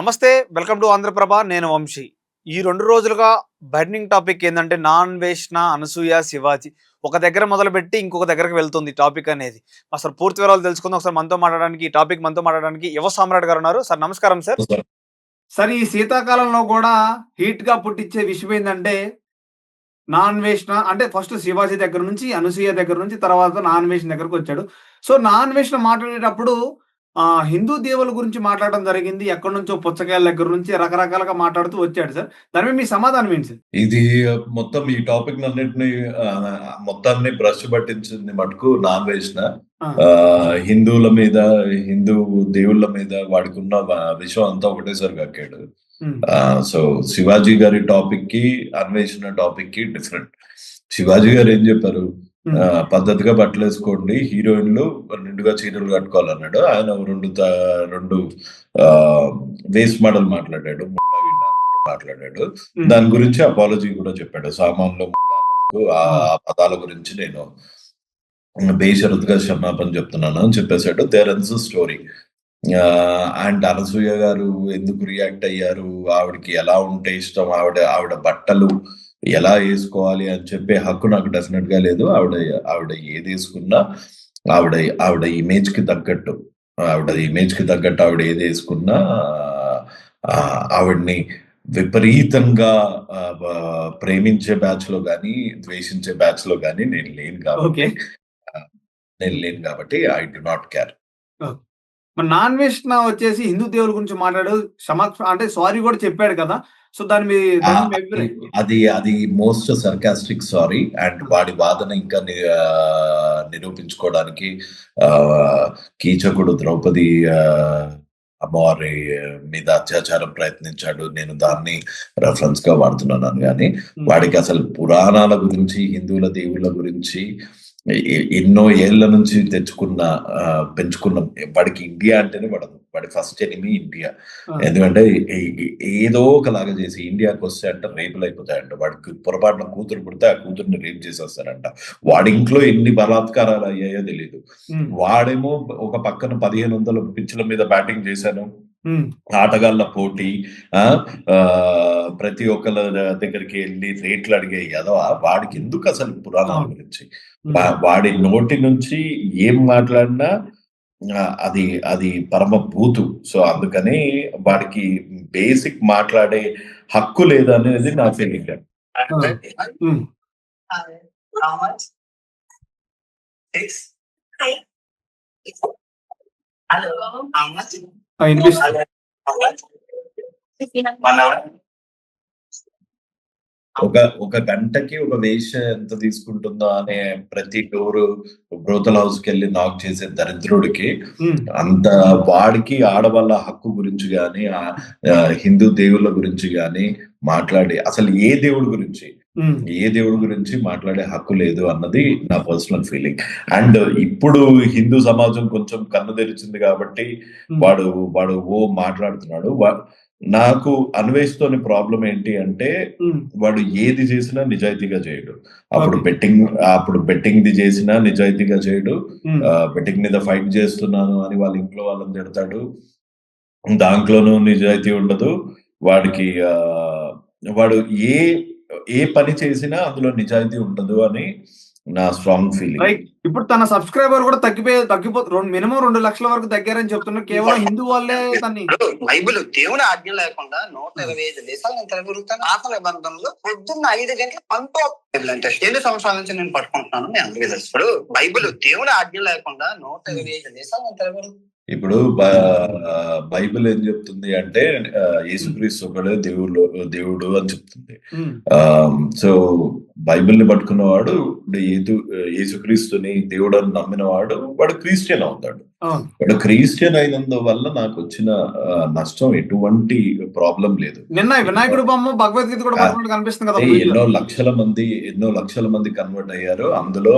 నమస్తే. Welcome to Andhraprabha. నేను వంశీ. ఈ 2 రోజులుగా బర్నింగ్ టాపిక్ ఏందంటే నాన్ వేష్ణ, అనసూయ, శివాజీ. ఒక దగ్గర మొదలుపెట్టి ఇంకొక దగ్గరకి వెళ్తుంది టాపిక్ అనేది. అసలు పూర్తి వివరాలు తెలుసుకుందాం. ఒకసారి మనతో మాట్లాడడానికి, ఈ టాపిక్ మనతో మాట్లాడడానికి యువ సామ్రాట్ గారు ఉన్నారు. సార్ నమస్కారం సార్. సార్. సార్, ఈ శీతాకాలంలో కూడా హీట్‌గా పుట్టించే విషయం ఏందంటే, నాన్ వేషన అంటే ఫస్ట్ 'శివాజీ' దగ్గర నుంచి, 'అనసూయ' దగ్గర నుంచి తర్వాత నాన్ వేషన దగ్గరకొచ్చాడు. సో, నాన్ వేషన మాట్లాడేటప్పుడు హిందూ దేవుల గురించి మాట్లాడడం జరిగింది. ఎక్కడినుంచో పుచ్చకాయల దగ్గర నుంచి రకరకాలుగా మాట్లాడుతూ వచ్చాడు సార్. దాని మీద మీ సమాధానం ఏంటి సార్? ఇది మొత్తం ఈ టాపిక్ అన్నిటిని మొత్తాన్ని బ్రష్ పట్టించింది మటుకు నాన్ వేసిన ఆ! హిందువుల మీద, హిందూ దేవుళ్ళ మీద వాడికున్న విషయం అంతా ఒకటేసారి కక్కాడు. హ్మ్. సో శివాజీ గారి టాపిక్ కి, అన్వేషణ టాపిక్ కి డిఫరెంట్. శివాజీ గారు ఏం చెప్పారు? హ్మ్. పద్ధతిగా బట్టలేసుకోండి, హీరోయిన్లు నిండుగా చీరలు కట్టుకోవాలన్నాడు. ఆయన రెండు వేస్ట్ మాటలు మాట్లాడాడు, ముండా గిడ్డ అనుకుంటూ మాట్లాడాడు. హ్మ్. దాని గురించి అపాలజీ కూడా చెప్పాడు. సామాన్లు ముండా అన్నందుకు ఆ ఆ! పదాల గురించి నేను బేషరతుగా క్షమాపణ చెప్తున్నాను అని చెప్పేసాడు. There ends story. అండ్ అనసూయ గారు ఎందుకు రియాక్ట్ అయ్యారు, ఆవిడకి ఎలా ఉంటే ఇష్టం, ఆవిడ బట్టలు ఎలా వేసుకోవాలి అని చెప్పే హక్కు నాకు డెఫినెట్ గా లేదు. ఆవిడ ఏది వేసుకున్నా ఆవిడ ఆవిడ ఇమేజ్ కి తగ్గట్టు ఆవిడ ఏది వేసుకున్నా ఆవిడ్ని విపరీతంగా ప్రేమించే బ్యాచ్ లో గానీ, ద్వేషించే బ్యాచ్ లో గానీ నేను లేను కాబట్టి okay. I do not care. Okay. మరి నాన్ వేషన వచ్చేసి హిందూ దేవుల గురించి మాట్లాడాడు. అంటే సారీ కూడా చెప్పాడు కదా! సో, దాని మీ అది అది మోస్ట్ సర్కాస్టిక్ సారీ. అండ్ వాడి వాదన ఇంకా నిరూపించుకోవడానికి కీచకుడు ద్రౌపది అమ్మవారి మీద అత్యాచారం ప్రయత్నించాడు. నేను దాన్ని రెఫరెన్స్ గా వాడుతున్నాను గానీ, వాడికి అసలు పురాణాల గురించి, హిందువుల దేవుళ్ళ గురించి ఎన్నో ఏళ్ల నుంచి పెంచుకున్న వాడికి ఇండియా అంటేనే పడదు. వాడి ఫస్ట్ ఎనిమీ ఇండియా. ఎందుకంటే ఏదో ఒకలాగా చేసి ఇండియాకి వస్తే అంట రేపులు అయిపోతాయంట. వాడికి పొరపాటున కూతురు పుడితే ఆ కూతుర్ని రేప్ చేసేస్తారంట. వాడి ఇంట్లో ఎన్ని బలాత్కారాలు అయ్యాయో తెలీదు. వాడేమో ఒక పక్కన 1500 పిచ్చుల మీద బ్యాటింగ్ చేశాను, ఆటగాళ్ళ పోటీ, ప్రతి ఒక్కళ్ళ దగ్గరికి వెళ్ళి రేట్లు అడిగే ఎదవ. వాడికి ఎందుకు అసలు పురాణాల గురించి? వాడి నోటి నుంచి ఏం మాట్లాడినా అది అది పరమ బూతు. సో అందుకని వాడికి బేసిక్ మాట్లాడే హక్కు లేదనేది నా ఫీలింగ్. ఒక గంటకి ఒక వేశ్య ఎంత తీసుకుంటుందో అనే ప్రతి డోరు బ్రోతల్ హౌస్‌కి వెళ్ళి నాక్ చేసే దరిద్రుడికి అంత వాడికి ఆడవాళ్ళ హక్కు గురించి గాని, హిందూ దేవుళ్ళ గురించి గాని మాట్లాడి అసలు ఏ దేవుడి గురించి మాట్లాడే హక్కు లేదు అన్నది నా పర్సనల్ ఫీలింగ్. అండ్ ఇప్పుడు హిందూ సమాజం కొంచెం కన్ను తెరిచింది కాబట్టి వాడు మాట్లాడుతున్నాడు. నాకు అన్వేష్‌తోని ప్రాబ్లమ్ ఏంటి అంటే, వాడు ఏది చేసినా నిజాయితీగా చేయడు. అప్పుడు బెట్టింగ్‌ది చేసినా నిజాయితీగా చేయడు. బెట్టింగ్ మీద ఫైట్ చేస్తున్నాను అని వాళ్ళ ఇంట్లో వాళ్ళని తిడతాడు. దాంట్లోనూ నిజాయితీ ఉండదు. వాడికి వాడు ఏ పని చేసినా అందులో నిజాయితీ ఉండదు అని నా స్ట్రాంగ్ ఫీలింగ్. లైక్ ఇప్పుడు తన సబ్స్క్రైబర్ కూడా మినిమం 2 లక్షల వరకు తగ్గారని చెప్తున్నారు. కేవలం హిందూ వాళ్ళే బైబిల్ దేవుని ఆజ్ఞ లేకుండా 125 దేశాలు నేను తిరగలుగుతాను. పాత నిబంధనలు పొద్దున్న 5 గంటల పంతో అంటే 7 సంవత్సరాల నుంచి నేను పట్టుకుంటున్నాను. నేను అందరికీ తెలుసు. ఇప్పుడు బైబిల్ దేవుని ఆజ్ఞ లేకుండా 125 దేశాలు నేను తిరగలుగుతాను. ఇప్పుడు బైబిల్ ఏం చెప్తుంది అంటే యేసుక్రీస్తు ఒకడే దేవుడు అని చెప్తుంది. సో బైబిల్ని పట్టుకున్నవాడు, యేసుక్రీస్తుని దేవుడు అని నమ్మినవాడు వాడు క్రిస్టియన్ అవుతాడు. వాడు క్రిస్టియన్ అయినందువల్ల నాకు వచ్చిన నష్టం ఎటువంటి ప్రాబ్లం లేదు. నిన్న వినాయకుడు బొమ్మ భగవద్గీత కూడా కనిపిస్తుంది కదా. ఎన్నో లక్షల మంది కన్వర్ట్ అయ్యారు. అందులో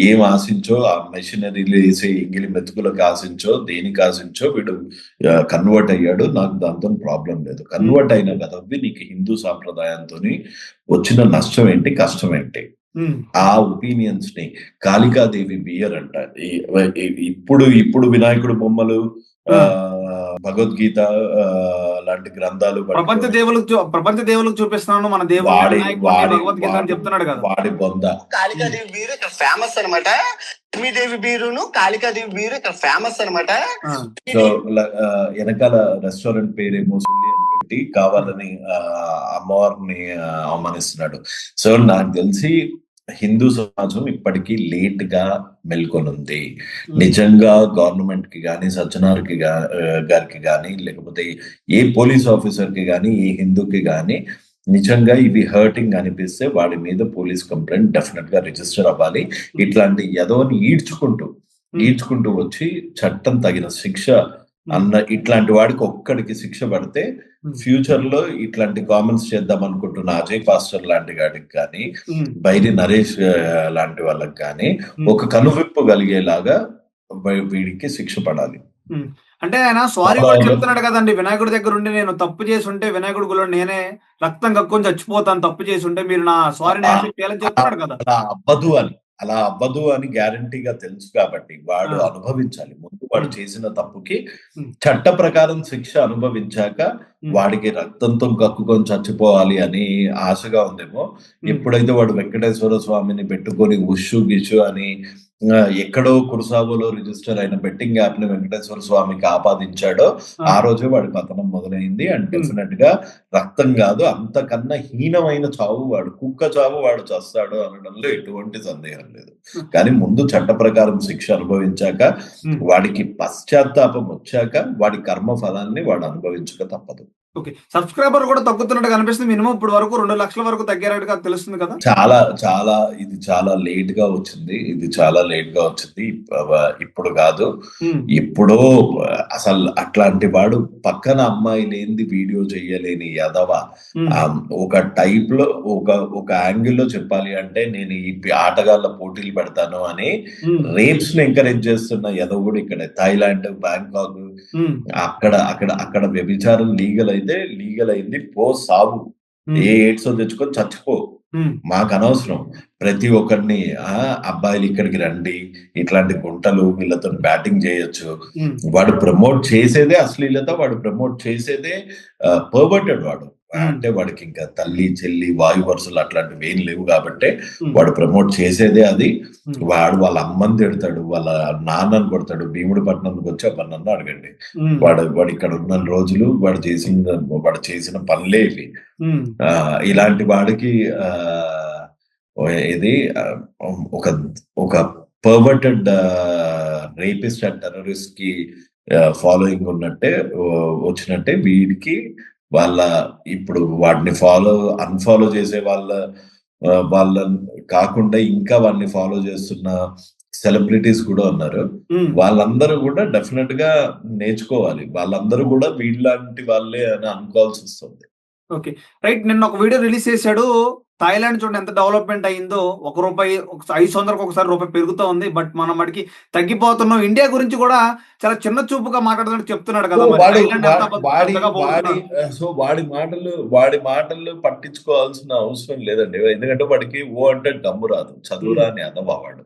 ఏం ఆశించో, ఆ మెషినరీలు వేసే ఎంగిలి మెతుకులకు ఆశించో, దేనికి ఆశించో వీడు కన్వర్ట్ అయ్యాడు. నాకు దాంతో ప్రాబ్లం లేదు. కన్వర్ట్ అయిన కదవి నీకు హిందూ సాంప్రదాయంతో వచ్చిన నష్టం ఏంటి, కష్టం ఏంటి? ఉమ్, ఆ ఒపీనియన్స్ ని కాళికాదేవి బియర్ అంట. ఇప్పుడు ఇప్పుడు వినాయకుడు బొమ్మలు, ఆ భగవద్గీత లాంటి గ్రంథాలు పట్టుకొని ప్రపంచ దేవులకు చూపిస్తున్నాను మన దేవుడిని వాడి వినాయకుడిని వాడి భగవద్గీత అని వాడు చెప్తున్నాడు కదా. వాడి బొంద. కాళికాదేవి బీరు ఇక్కడ ఫేమస్ అనమాట. లక్ష్మీదేవి బీరును కాళికాదేవి బీరు ఇక్కడ ఫేమస్ అనమాట. ఆ, సో వెనకాల రెస్టారెంట్ పేరేమో సుల్లి అని పెట్టి కావాలని అమ్మవారిని అవమానిస్తున్నాడు. సో నాకు తెలిసి హిందూ సమాజం ఇప్పటికీ లేట్ గా మెల్కొనుంది. నిజంగా గవర్నమెంట్ కి గానీ, సజ్జనార్కి గారికి గానీ, లేకపోతే ఏ పోలీస్ ఆఫీసర్ కి గానీ, ఏ హిందూకి గానీ నిజంగా ఇవి హర్టింగ్ అనిపిస్తే వాడి మీద పోలీస్ కంప్లైంట్ డెఫినెట్ గా రిజిస్టర్ అవ్వాలి. ఇట్లాంటి ఎదవని ఈడ్చుకుంటూ వచ్చి చట్టం తగిన శిక్ష అన్న ఇట్లాంటి వాడికి ఒక్కడికి శిక్ష పడితే ఫ్యూచర్ లో ఇట్లాంటి కామెంట్స్ చేద్దాం అనుకుంటున్న అజయ్ పాస్టర్ లాంటి వాడికి కానీ, బైరి నరేష్ లాంటి వాళ్ళకి కానీ ఒక కనువిప్పు కలిగేలాగా వీడికి శిక్ష పడాలి. అంటే ఆయన సారీ కూడా చెప్తున్నాడు కదండి. వినాయకుడి దగ్గర ఉండి నేను తప్పు చేసి ఉంటే వినాయకుడి గులో నేనే రక్తం కక్కుని చచ్చిపోతాను, తప్పు చేసి ఉంటే మీరు నా సారీని యాక్సెప్ట్ చేయాలని చెప్తున్నాడు కదా. అలా అవ్వదు అని గ్యారంటీగా తెలుసు కాబట్టి వాడు అనుభవించాలి. ముందు వాడు చేసిన తప్పుకి చట్ట ప్రకారం శిక్ష అనుభవించాక వాడికి రక్తంతో కక్కుకొని చచ్చిపోవాలి అని ఆశగా ఉందేమో. ఎప్పుడైతే వాడు వెంకటేశ్వర స్వామిని పెట్టుకొని ఉషు గిషు అని ఎక్కడో కురుసాబోలో రిజిస్టర్ అయిన బెట్టింగ్ యాప్ ని వెంకటేశ్వర స్వామికి ఆపాదించాడో ఆ రోజే వాడి పతనం మొదలైంది. అండ్ డెఫినెట్ గా రక్తం కాదు, అంతకన్నా హీనమైన చావు వాడు, కుక్క చావు వాడు చేస్తాడు అనడంలో ఎటువంటి సందేహం లేదు. కానీ ముందు చట్ట ప్రకారం శిక్ష అనుభవించాక, వాడికి పశ్చాత్తాపం వచ్చాక వాడి కర్మ ఫలాన్ని వాడు అనుభవించక తప్పదు. ఓకే, సబ్స్క్రైబర్ కూడా తగ్గుతున్నట్టు కనిపిస్తుంది. మినిమం ఇప్పుడు వరకు 2 లక్షల వరకు తగ్గారట్టుగా తెలుస్తుంది కదా. ఇది చాలా లేట్ గా వచ్చింది. ఇప్పుడు కాదు, ఎప్పుడో. అసలు అట్లాంటి వాడు పక్కన అమ్మాయి లేనిది వీడియో చెయ్యలేని యదవ. ఒక టైప్ లో ఒక యాంగిల్ లో చెప్పాలి అంటే నేను ఈ ఆటగాళ్ళ పోటీలు పెడతాను అని రేప్స్ ని ఎంకరేజ్ చేస్తున్న యదవ కూడా ఇక్కడ. థాయిలాండ్, బ్యాంకాక్, అక్కడ వ్యభిచారం లీగల్ అయింది. పో సాగు, ఏ ఎయిడ్స్ తెచ్చుకొని చచ్చిపో, మాకు అనవసరం. ప్రతి ఒక్కరిని అబ్బాయిలు ఇక్కడికి రండి, ఇట్లాంటి గుంటలు, వీళ్ళతో బ్యాటింగ్ చేయొచ్చు. వాడు ప్రమోట్ చేసేదే అశ్లీలత, వాడు ప్రమోట్ చేసేదే పర్వర్టెడ్. వాడు అంటే వాడికి ఇంకా తల్లి చెల్లి వాయు వరుసలు అట్లాంటివి ఏం లేవు కాబట్టి వాడు ప్రమోట్ చేసేదే అది. వాడు వాళ్ళ అమ్మని తిడతాడు, వాళ్ళ నాన్నని కొడతాడు. భీముడి పట్టణంకి వచ్చి ఆ పన్నన్ను అడగండి. వాడు ఇక్కడ ఉన్న రోజులు వాడు చేసిన పనులే ఇవి. ఇలాంటి వాడికి ఇది ఒక పర్వర్టెడ్ రేపిస్ట్ అండ్ టెర్రరిస్ట్ కి ఫాలోయింగ్ వచ్చినట్టే వీడికి ఇప్పుడు వాడిని అన్ఫాలో చేసే వాళ్ళ కాకుండా ఇంకా వాడిని ఫాలో చేస్తున్న సెలబ్రిటీస్ కూడా ఉన్నారు. వాళ్ళందరూ కూడా డెఫినెట్ గా నేర్చుకోవాలి. వాళ్ళందరూ కూడా వీళ్ళంటి వాళ్ళే అని అనుకోవాల్సి వస్తుంది. Okay, right. నిన్న ఒక వీడియో రిలీజ్ చేశాడు. థాయిలాండ్ చూడండి ఎంత డెవలప్మెంట్ అయిందో. ₹1 500కి ఒకసారి రూపాయి పెరుగుతూ ఉంది. బట్ మనం మటుకి తగ్గిపోతున్నాం. ఇండియా గురించి కూడా చాలా చిన్న చూపుగా మాట్లాడుతున్నట్టు చెప్తున్నాడు కదా. వాడి మాటలు పట్టించుకోవాల్సిన అవసరం లేదండి. ఎందుకంటే వాడికి అంటే దమ్ము రాదు, చదువురా అని అదవాడు.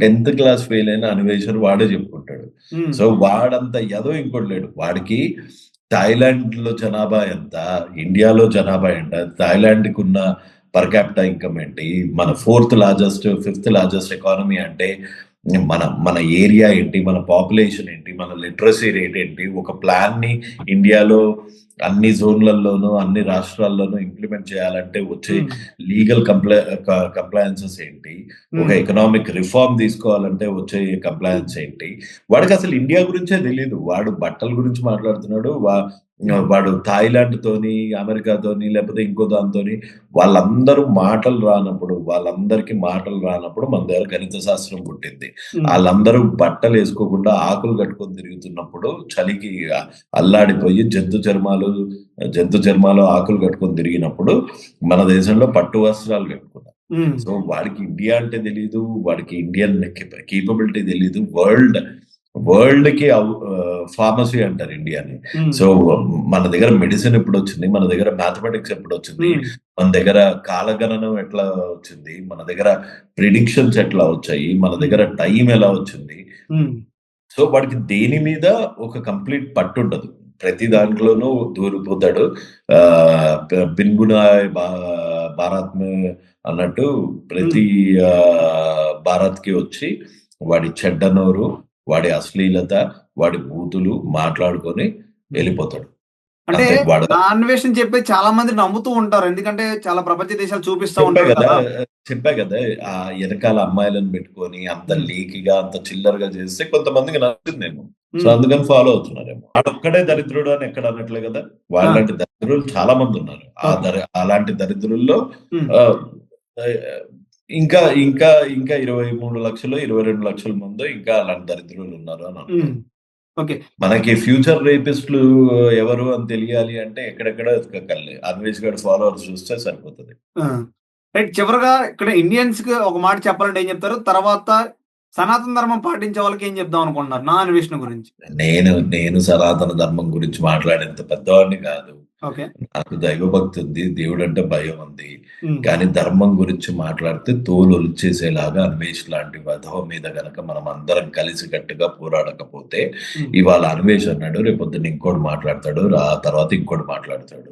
10th క్లాస్ ఫెయిల్ అయిన అన్వేషణ వాడే చెప్పుకుంటాడు. సో వాడంతా ఏదో ఇంకోటి లేడు. వాడికి థాయిలాండ్ లో జనాభా ఎంత, ఇండియాలో జనాభా ఎంత, థాయిలాండ్ కి ఉన్న పర్ క్యాపిటా ఇన్కమ్ ఏంటి, మన 4th largest 5th largest economy అంటే మన ఏరియా ఏంటి, మన పాపులేషన్ ఏంటి, మన లిటరసీ రేట్ ఏంటి, ఒక ప్లాన్ ని ఇండియాలో అన్ని జోన్లలోనూ అన్ని రాష్ట్రాల్లోనూ ఇంప్లిమెంట్ చేయాలంటే వచ్చే లీగల్ కంప్లయన్సెస్ ఏంటి, ఒక ఎకనామిక్ రిఫార్మ్ తీసుకోవాలంటే వచ్చే కంప్లయన్స్ ఏంటి. వాడికి అసలు ఇండియా గురించే తెలియదు. వాడు బట్టల గురించి మాట్లాడుతున్నాడు. వాడు థాయిలాండ్ తోని, అమెరికాతోని, లేకపోతే ఇంకో దాంతోని వాళ్ళందరికీ మాటలు రానప్పుడు మన దగ్గర గణిత శాస్త్రం పుట్టింది. వాళ్ళందరూ బట్టలు వేసుకోకుండా ఆకులు కట్టుకొని తిరుగుతున్నప్పుడు చలికి అల్లాడిపోయి జంతు చర్మాలు ఆకులు కట్టుకొని తిరిగినప్పుడు మన దేశంలో పట్టు వస్త్రాలు కట్టుకున్నారు. సో వాడికి ఇండియా అంటే తెలీదు, వాడికి ఇండియన్ కేపబిలిటీ తెలీదు, వరల్డ్ వరల్డ్ కి ఫార్మసీ అంటారు ఇండియాని. సో మన దగ్గర మెడిసిన్ ఎప్పుడు వచ్చింది, మన దగ్గర మ్యాథమెటిక్స్ ఎప్పుడు వచ్చింది, మన దగ్గర కాలగణనం ఎట్లా వచ్చింది, మన దగ్గర ప్రిడిక్షన్స్ ఎట్లా వచ్చాయి, మన దగ్గర టైం ఎలా వచ్చింది. సో వాడికి దేని మీద ఒక కంప్లీట్ పట్టు ఉండదు, ప్రతి దాంట్లోనూ దూరిపోతాడు. బిన్బునాయ్ భారత్ అన్నట్టు ప్రతి భారత్ కి వచ్చి వాడి చెడ్డ నోరు, వాడి అశ్లీలత, వాడి బూతులు మాట్లాడుకొని వెళ్ళిపోతాడు. అంటే అంతే. వాడు నాన్ వేషన్ చెప్పి చాలా మంది నమ్ముతూ ఉంటారు, ఎందుకంటే చాలా ప్రపంచ దేశాలు చూపిస్తా చెప్పా ఉంటారు కదా, కదా. చెప్పా కదా, ఆ వెనకాల అమ్మాయిలను పెట్టుకొని అంత లీకిగా అంత చిల్లరగా చేస్తే కొంతమందికి నచ్చిందేమో, సో అందుకని ఫాలో అవుతున్నారేమో. వాడొక్కడే దరిద్రుడు అని ఎక్కడ అనట్లే కదా, వాళ్ళంటి దరిద్రులు చాలా మంది ఉన్నారు. అలాంటి దరిద్రుల్లో ఆ, ఇంకా ఇంకా ఇంకా 23 లక్షలు 22 లక్షల మంది ఇంకా అలాంటి దరిద్రులు ఉన్నారు అని అర్థం. ఓకే, మనకి ఫ్యూచర్ రేపిస్టులు ఎవరు అని తెలియాలి అంటే ఎక్కడెక్కడ ఎతకక్కర్లే, అన్వేష్ గడ్ ఫాలోవర్స్ చూస్తే సరిపోతుంది. రైట్. చివరగా ఇక్కడ ఇండియన్స్ కి ఒక మాట చెప్పాలంటే ఏం చెప్తారు, తర్వాత సనాతన ధర్మం పాటించే వాళ్ళకి ఏం చెప్దాం అనుకుంటున్నారు నాన్ వేషన్ గురించి? నేను సనాతన ధర్మం గురించి మాట్లాడేంత పెద్దవాడిని కాదు. ఓకే, నాకు దైవభక్తి ఉంది, దేవుడు అంటే భయం ఉంది. కానీ ధర్మం గురించి మాట్లాడితే తోలు ఒలిచేసేలాగా అన్వేష్ లాంటి వధవ మీద గనక మనం అందరం కలిసి కట్టుగా పోరాడకపోతే, ఇవాళ అన్వేష్ అన్నాడు, రేపొద్దున ఇంకోటి మాట్లాడతాడు, ఆ తర్వాత ఇంకోటి మాట్లాడతాడు.